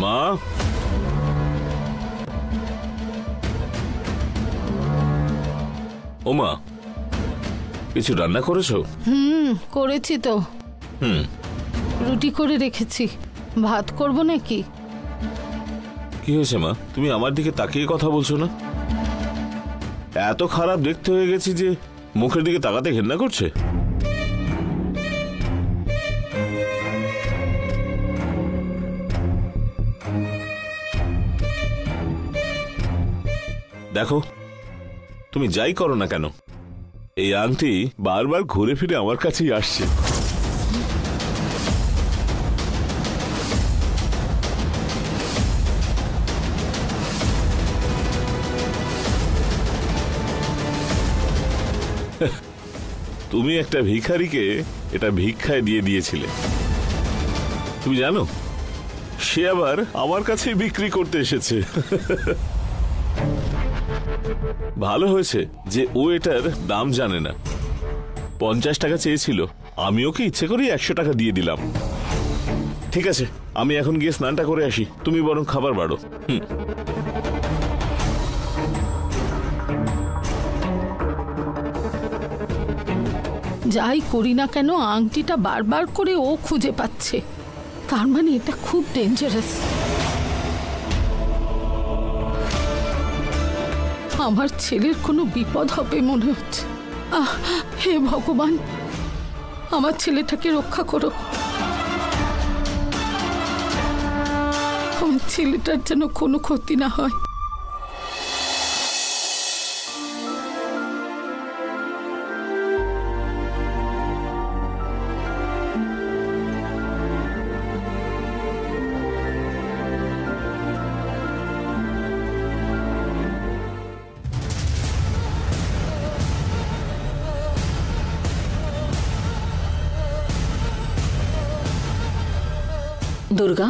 মা, ও মা, কিছু রান্না করেছো? করেছি তো। রুটি করে রেখেছি, ভাত করব নাকি? কি হয়েছে মা, তুমি আমার দিকে তাকিয়ে কথা বলছো না? এত খারাপ দেখতে হয়ে গেছি যে মুখের দিকে তাকাতে ঘেন্না করছে? দেখো, তুমি যাই করো না কেন, এই আংটি বারবার ঘুরে ফিরে আমার কাছেই আসছে। তুমি একটা ভিখারিকে এটা ভিক্ষায় দিয়ে দিয়েছিলে, তুমি জানো? সে আবার আমার কাছে বিক্রি করতে এসেছে। ভালো হয়েছে যে ও এটার দাম জানে না। 50 টাকা চেয়েছিল, আমি ওকে ইচ্ছে করে 100 টাকা দিয়ে দিলাম। ঠিক আছে, আমি এখন গিয়ে স্নানটা করে আসি, তুমি বরং খাবার বাড়ো। যাই করি না কেন আংটিটা বারবার করে ও খুঁজে পাচ্ছে, তার মানে এটা খুব ডেঞ্জারাস। আমার ছেলের কোনো বিপদ হবে মনে হচ্ছে। হে ভগবান, আমার ছেলেটাকে রক্ষা করো। আমার ছেলেটার যেন কোনো ক্ষতি না হয়। দুর্গা,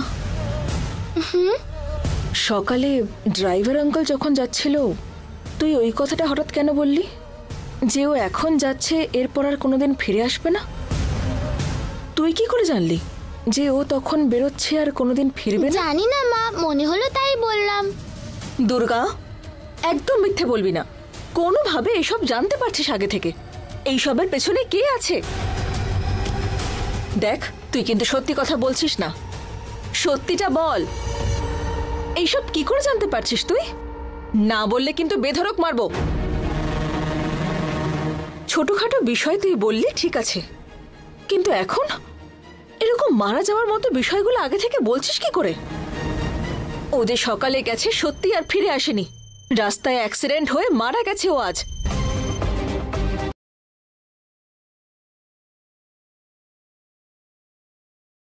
সকালে ড্রাইভার আঙ্কেল যখন যাচ্ছিল তুই ওই কথাটা হঠাৎ কেন বললি যে ও এখন যাচ্ছে, এরপর আর কোনোদিন ফিরে আসবে না? তুই কি করে জানলি যে ও তখন বেরোচ্ছে আর কোনোদিন ফিরবে না? জানি না মা, মনে হলো তাই বললাম। দুর্গা, একদম মিথ্যে বলবি না। কোনোভাবে এসব জানতে পারছিস আগে থেকে? এইসবের পেছনে কে আছে? দেখ, তুই কিন্তু সত্যি কথা বলছিস না, সত্যিটা বল। এইসব কি করে জানতে পারছিস তুই? না বললে কিন্তু বেধড়ক মারবো। ছোটখাটো বিষয় তুই বললি ঠিক আছে, কিন্তু এখন এরকম মারা যাওয়ার মতো বিষয়গুলো আগে থেকে বলছিস কি করে? ও যে সকালে গেছে সত্যি আর ফিরে আসেনি, রাস্তায় অ্যাক্সিডেন্ট হয়ে মারা গেছে ও আজ।